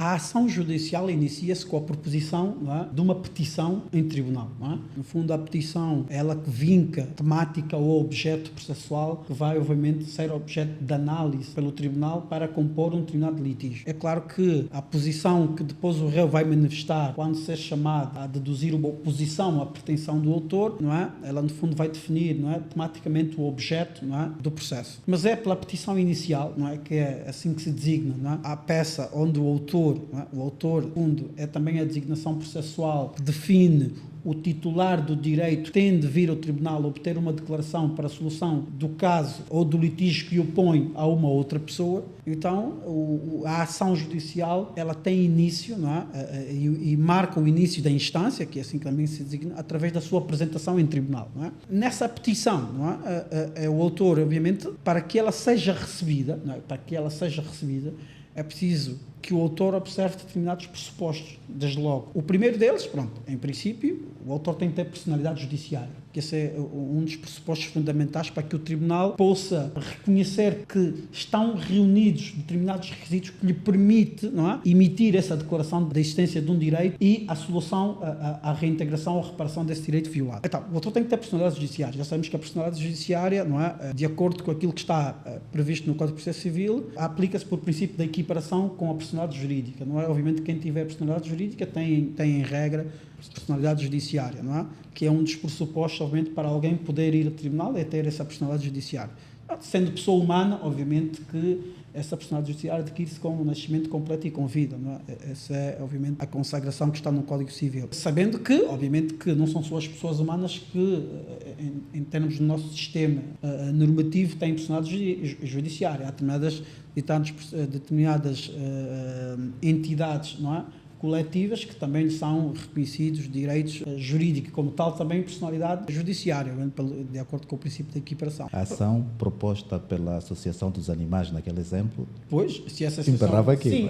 A ação judicial inicia-se com a proposição, não é, de uma petição em tribunal. Não é? No fundo, a petição ela vinca temática ou objeto processual que vai, obviamente, ser objeto de análise pelo tribunal para compor um determinado litígio. É claro que a posição que depois o réu vai manifestar quando ser chamado a deduzir uma oposição à pretensão do autor, não é? Ela, no fundo, vai definir, não é, tematicamente o objeto, não é, do processo. Mas é pela petição inicial, não é, que é assim que se designa, não é? A peça onde o autor, não é? O autor, no fundo, é também a designação processual que define o titular do direito tem de vir ao tribunal obter uma declaração para a solução do caso ou do litígio que opõe a uma outra pessoa. Então, a ação judicial ela tem início, não é? E marca o início da instância, que é assim que também se designa, através da sua apresentação em tribunal. Não é? Nessa petição, não é? O autor, obviamente, para que ela seja recebida, não é? Para que ela seja recebida, é preciso que o autor observe determinados pressupostos, desde logo. O primeiro deles, pronto, em princípio, o autor tem que ter personalidade judiciária, que esse é um dos pressupostos fundamentais para que o tribunal possa reconhecer que estão reunidos determinados requisitos que lhe permite, não é, emitir essa declaração da existência de um direito e a solução, a reintegração ou reparação desse direito violado. Então, o autor tem que ter personalidade judiciária. Já sabemos que a personalidade judiciária, não é, de acordo com aquilo que está previsto no Código de Processo Civil, aplica-se por princípio da equiparação com a personalidade jurídica, não é? Obviamente quem tiver personalidade jurídica tem em regra personalidade judiciária, não é? Que é um dos pressupostos, obviamente, para alguém poder ir ao tribunal, é ter essa personalidade judiciária. Sendo pessoa humana, obviamente que essa personalidade judiciária adquire-se com o nascimento completo e com vida, não é? Essa é, obviamente, a consagração que está no Código Civil. Sabendo que, obviamente, que não são só as pessoas humanas que, em termos do nosso sistema normativo, têm personalidade judiciária. Há determinadas entidades, não é, coletivas que também são reconhecidos direitos jurídicos, como tal também personalidade judiciária, de acordo com o princípio da equiparação. A ação proposta pela Associação dos Animais, naquele exemplo, pois, se essa associação... emperrava aqui. Sim,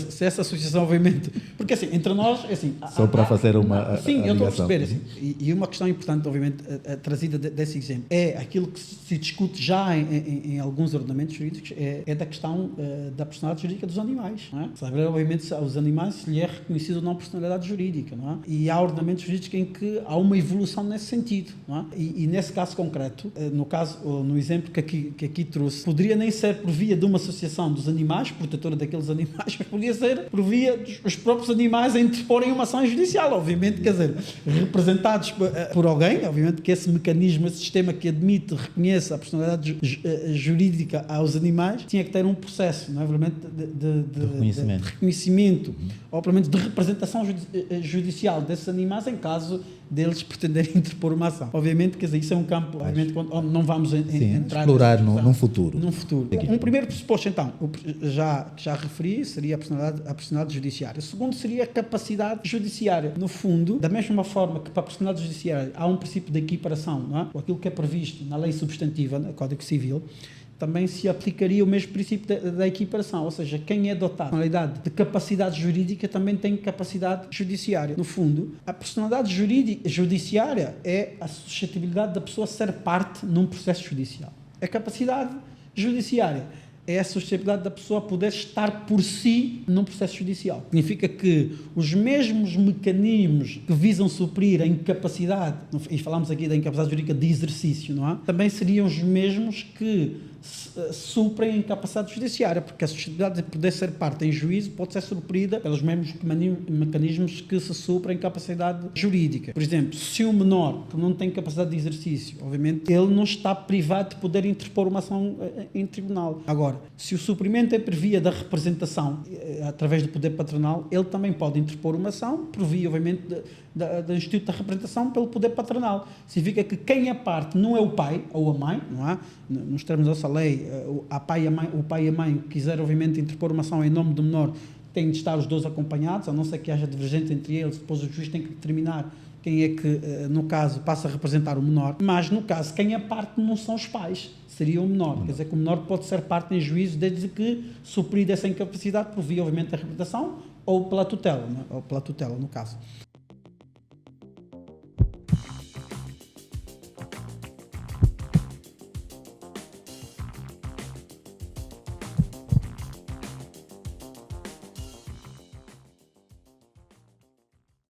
se essa associação, obviamente... Porque, assim, entre nós, assim... Só para fazer uma sim, eu estou a ligação. perceber, assim, e uma questão importante, obviamente, trazida desse exemplo, é aquilo que se discute já em alguns ordenamentos jurídicos, é da questão da personalidade jurídica dos animais, não é? Saber, obviamente, os animais se lhe é reconhecido ou não personalidade jurídica, não é? E há ordenamentos jurídicos em que há uma evolução nesse sentido, não é? E nesse caso concreto, no exemplo que aqui trouxe, poderia nem ser por via de uma associação dos animais, protetora daqueles animais, mas poderia ser por via dos próprios animais a interporem uma ação judicial, obviamente, quer dizer, representados por alguém, obviamente que esse mecanismo, esse sistema que admite, reconhece a personalidade jurídica aos animais, tinha que ter um processo, não é? Obviamente, de reconhecimento, ou pelo menos de representação judicial desses animais em caso deles pretenderem interpor uma ação. Obviamente, quer dizer, isso é um campo obviamente, onde não vamos entrar... explorar num futuro. Num futuro. Um primeiro pressuposto, então, já referi, seria a personalidade judiciária. O segundo seria a capacidade judiciária. No fundo, da mesma forma que para a personalidade judiciária há um princípio de equiparação, não é? Aquilo que é previsto na lei substantiva, no Código Civil, também se aplicaria o mesmo princípio da equiparação, ou seja, quem é dotado de capacidade jurídica também tem capacidade judiciária. No fundo, a personalidade judiciária é a suscetibilidade da pessoa ser parte num processo judicial. A capacidade judiciária é a suscetibilidade da pessoa poder estar por si num processo judicial. Significa que os mesmos mecanismos que visam suprir a incapacidade, e falamos aqui da incapacidade jurídica de exercício, não é? Também seriam os mesmos que suprem a incapacidade judiciária, porque a suscetibilidade de poder ser parte em juízo pode ser suprida pelos mesmos mecanismos que se suprem a incapacidade jurídica. Por exemplo, se um menor que não tem capacidade de exercício, obviamente, ele não está privado de poder interpor uma ação em tribunal. Agora, se o suprimento é por via da representação, através do poder patronal, ele também pode interpor uma ação por via, obviamente, do Instituto da Representação pelo poder patronal. Significa que quem é parte não é o pai ou a mãe, não é? Nos termos dessa lei, o pai e a mãe quiser, obviamente, interpor uma ação em nome do menor, têm de estar os dois acompanhados, a não ser que haja divergência entre eles, depois o juiz tem que determinar quem é que, no caso, passa a representar o menor. Mas, no caso, quem é parte não são os pais, seria o menor. Quer dizer que o menor pode ser parte em juízo desde que suprida essa incapacidade por via, obviamente, da representação ou pela tutela, no caso.